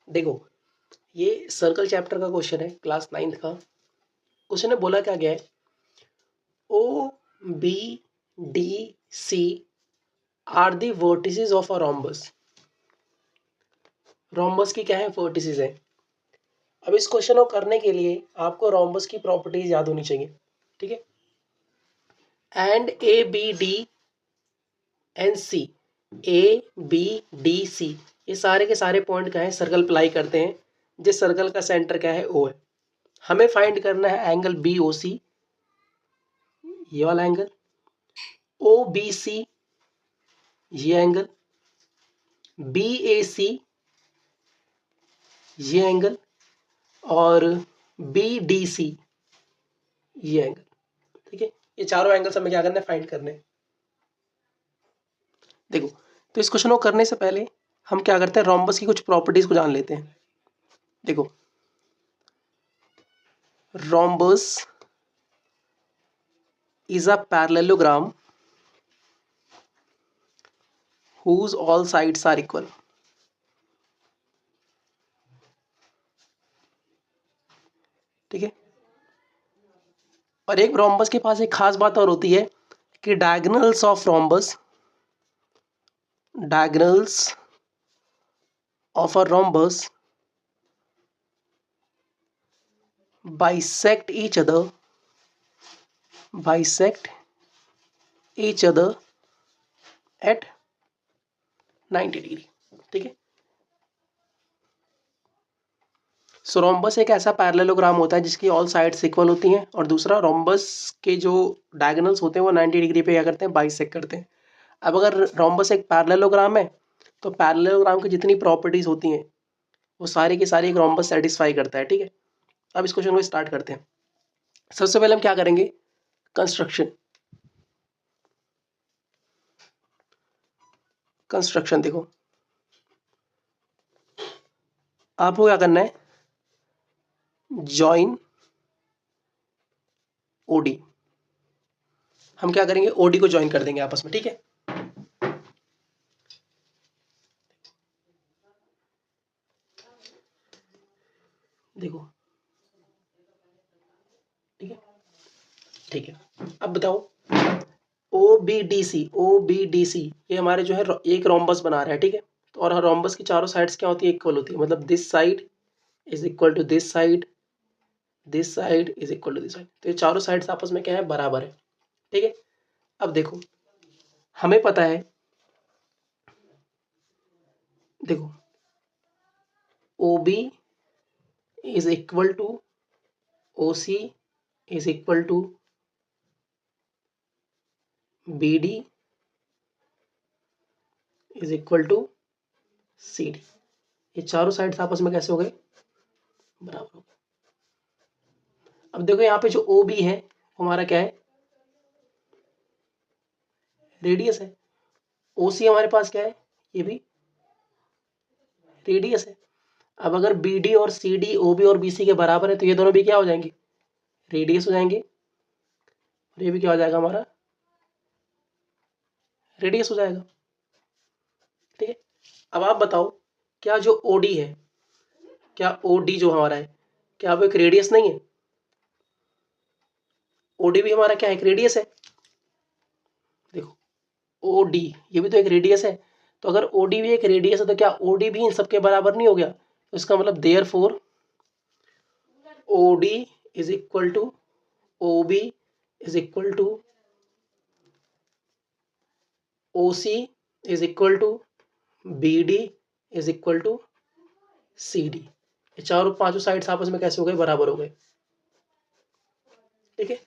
देखो, ये circle chapter का क्वेश्चन है, क्लास 9th का। क्वेश्चन ने बोला क्या गया है, O B D C are the vertices of a rhombus. Rhombus की क्या है, वर्टिसेस है। अब इस क्वेश्चन को करने के लिए आपको रोम्बस की प्रॉपर्टीज याद होनी चाहिए, ठीक है। And A B D and C, A B D C, ये सारे के सारे पॉइंट क्या है, सर्कल प्लाई करते हैं, जिस सर्कल का सेंटर क्या है, ओ है। हमें फाइंड करना है एंगल बी ओ सी, ये वाला एंगल, ओ बी सी, ये एंगल, बी ए सी, ये एंगल, और बी डी सी, ये एंगल, ठीक है। ये चारों एंगल्स हमें क्या करना है, फाइंड करने हैं। देखो, तो इस क्वेश्चन को करने से पहले हम क्या करते हैं, रोम्बस की कुछ प्रॉपर्टीज को जान लेते हैं। देखो, rhombus is a parallelogram whose all sides are equal। ठीक है। और एक रोम्बस के पास एक खास बात और होती है कि diagonals of rhombus, diagonals of a rhombus bisect each other, bisect each other at 90 degree. ठीक है। सो रोम्बस एक ऐसा पैरेललोग्राम होता है जिसकी ऑल साइड्स इक्वल होती हैं, और दूसरा रोम्बस के जो डायगोनल्स होते हैं वो 90 डिग्री पे क्या करते हैं, बाइसेक्ट करते हैं। अब अगर रोम्बस एक पैरेललोग्राम है तो पैरेललोग्राम की जितनी प्रॉपर्टीज होती हैं वो सारी की सारी एक रोम्बस सेटिस्फाई करता है। ठीक है। अब इस क्वेश्चन को स्टार्ट करते हैं। सबसे पहले हम क्या करेंगे, कंस्ट्रक्शन। कंस्ट्रक्शन देखो, आपको क्या करना है, जॉइन ओडी। हम क्या करेंगे, ओडी को ज्वाइन कर देंगे आपस में। ठीक है। देखो, ठीक है, ठीक है। अब बताओ, O B D C, O B D C, ये हमारे जो है एक रोम्बस बना रहा है। ठीक है। तो और रोम्बस की चारों साइड्स क्या होती है, इक्वल होती है। मतलब this side is equal to this side, this side is equal to this side. तो ये चारों साइड्स आपस में क्या है, बराबर है। ठीक है। अब देखो, हमें पता है, देखो, O B is equal to O C is equal to B D is equal to C D. ये चारों साइड्स आपस में कैसे हो गए, बराबर हो गए। अब देखो, यहाँ पे जो ओ बी है वो हमारा क्या है, रेडियस है। ओ सी हमारे पास क्या है, ये भी रेडियस है। अब अगर बी डी और सी डी ओ बी और बी सी के बराबर है तो ये दोनों भी क्या हो जाएंगे, रेडियस हो जाएंगे। और ये भी क्या हो जाएगा, हमारा रेडियस हो जाएगा। ठीक है। अब आप बताओ, क्या जो ओडी है, क्या ओडी जो हमारा है, क्या वो एक रेडियस नहीं है। ओडी भी हमारा क्या है, एक रेडियस है। देखो, ओडी ये भी तो एक रेडियस है। तो अगर ओडी भी एक रेडियस है तो क्या ओडी भी इन सबके बराबर नहीं हो गया। तो इसका मतलब there four OD is equal to O B is equal to O C is equal to B D is equal to C D. ये चारों पांचों साइड्स आपस में कैसे हो गए, बराबर हो गए। ठीक है।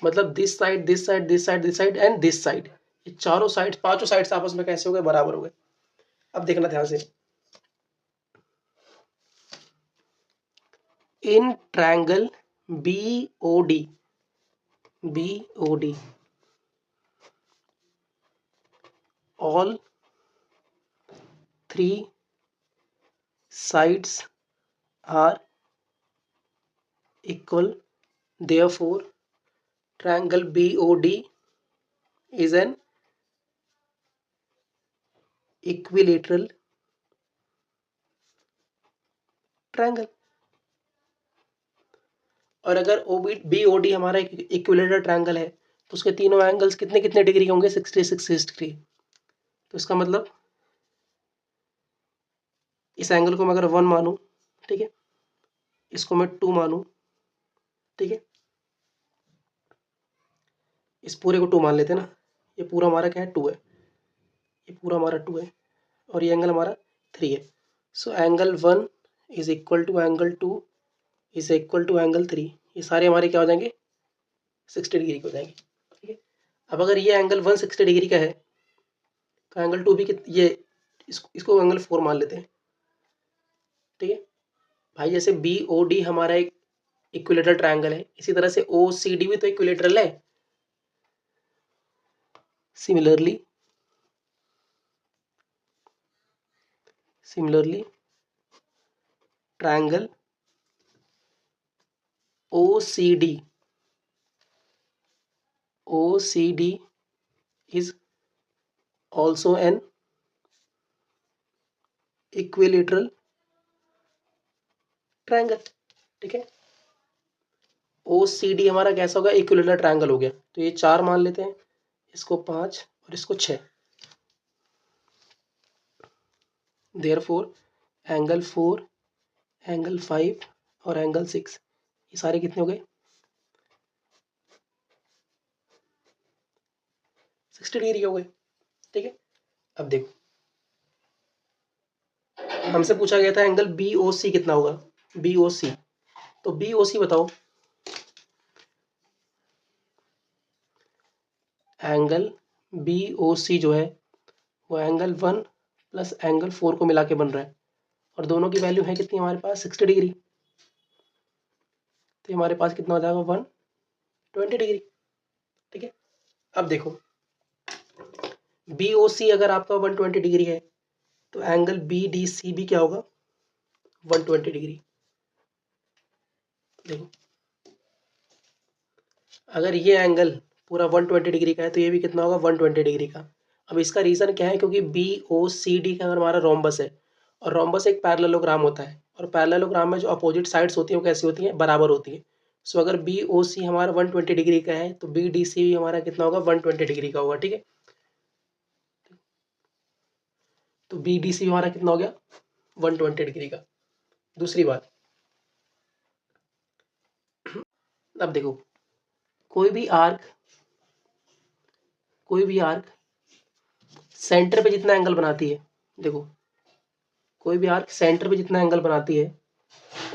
मतलब this side, this side, this side, this side and this side, ये चारों साइड्स, पांचों साइड्स आपस में कैसे हो गए, बराबर हो गए। अब देखना ध्यान से, in triangle B O D, B O D, all three sides are equal, therefore triangle BOD is an equilateral triangle. और अगर बी ओ डी हमारा इक्विलेटरल ट्रायंगल है तो उसके तीनों एंगल्स कितने कितने डिग्री होंगे, 66 डिग्री। तो इसका मतलब इस एंगल को मैं अगर 1 मानूं, ठीक है, इसको मैं 2 मानूं, ठीक है, इस पूरे को 2 मान लेते हैं ना, ये पूरा हमारा क्या है 2 है, ये पूरा हमारा 2 है और ये एंगल हमारा 3 है। So angle 1 is equal to angle 2 is equal to angle 3। ये सारे हमारे क्या हो जाएंगे, 60 डिग्री के हो जाएंगे, ठीक है। अब अगर ये एंगल 1 60 डिग्री का है तो एंगल 2 भी ये इसको एंगल 4 मान लेते हैं, ठीक है भाई। जैसे बी ओ डी हमारा एक इक्विलेटरल ट्रायंगल है, इसी तरह से ओ सी डी भी तो इक्विलेटरल है। Similarly triangle O C D is also an equilateral triangle, ठीक है। OCD हमारा कैसा होगा, इक्विलेटरल ट्रायंगल हो गया। तो ये 4 मान लेते हैं, इसको 5 और इसको 6। देयरफॉर एंगल 4, एंगल 5 और एंगल 6 ये सारे कितने हो गए, 60 डिग्री हो गए, ठीक है। अब देखो हमसे पूछा गया था एंगल BOC कितना होगा, BOC। तो BOC बताओ, एंगल BOC जो है वो एंगल 1 प्लस एंगल 4 को मिला के बन रहा है और दोनों की वैल्यू है कितनी हमारे पास, 60 डिग्री। तो हमारे पास कितना हो जाएगा, 120 डिग्री, ठीक है। अब देखो BOC अगर आपका 120 डिग्री है तो एंगल BDC भी क्या होगा, 120 डिग्री। देखो अगर ये एंगल पूरा 120 डिग्री का है तो ये भी कितना होगा, 120 डिग्री का। अब इसका रीज़न क्या है, क्योंकि BOCD का अगर हमारा रोम्बस है और रोम्बस एक पैरेललोग्राम होता है और पैरेललोग्राम में जो अपोजिट साइड्स होती हैं वो कैसी होती हैं, बराबर होती हैं। सो अगर BOC हमारा 120 डिग्री का है तो BDC भी हमारा कितना होगा, 120 डिग्री का होगा, ठीक है। तो BDC हमारा कितना हो गया, 120 डिग्री का। दूसरी बात, अब देखो कोई भी आर्क सेंटर पे जितना एंगल बनाती है, देखो कोई भी आर्क सेंटर पे जितना एंगल बनाती है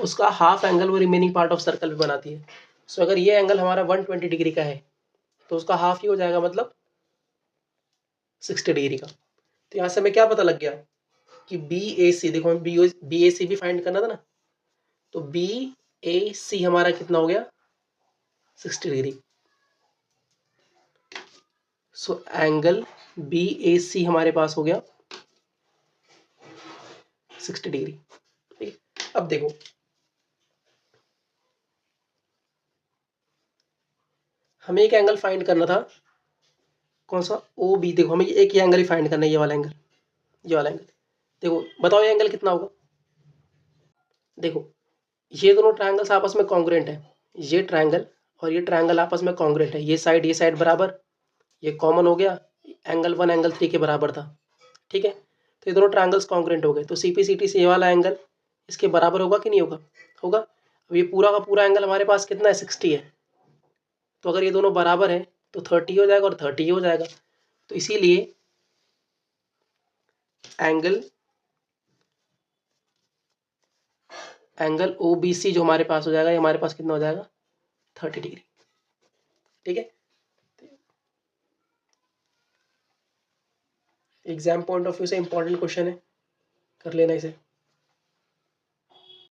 उसका हाफ एंगल वो रिमेनिंग पार्ट ऑफ सर्कल पे बनाती है। सो अगर ये एंगल हमारा 120 डिग्री का है तो उसका हाफ ही हो जाएगा, मतलब 60 डिग्री का। तो यहाँ से हमें क्या पता लग गया कि BAC, देखो हमें BAC भी फाइंड करना था ना, तो BAC हमारा कितना हो गया, 60 डिग्री। सो एंगल BAC हमारे पास हो गया 60 डिग्री, ठीक है। अब देखो हमें एक एंगल फाइंड करना था, कौन सा, OB। देखो हमें एक ही एंगल ही फाइंड करना है, ये वाला एंगल, ये वाला एंगल। देखो बताओ ये एंगल कितना होगा। देखो ये दोनों ट्रायंगल्स आपस में कॉन्ग्रुएंट है, ये ट्रायंगल और ये ट्रायंगल आपस में कॉन्ग्रुएंट है, ये साइड बराबर, ये कॉमन हो गया, एंगल 1 एंगल 3 के बराबर था, ठीक है। तो ये दोनों ट्रायंगल्स कॉन्ग्रुएंट हो गए, तो CPCT से ये वाला एंगल इसके बराबर होगा कि नहीं होगा, होगा। अब ये पूरा का पूरा एंगल हमारे पास कितना है, 60 है। तो अगर ये दोनों बराबर है तो 30 हो जाएगा और 30 हो जाएगा। तो इसीलिए एंगल OBC जो हमारे पास हो जाएगा, ये हमारे पास कितना हो जाएगा, 30 डिग्री, ठीक है। एग्जाम पॉइंट ऑफ व्यू से इंपॉर्टेंट क्वेश्चन है, कर लेना इसे।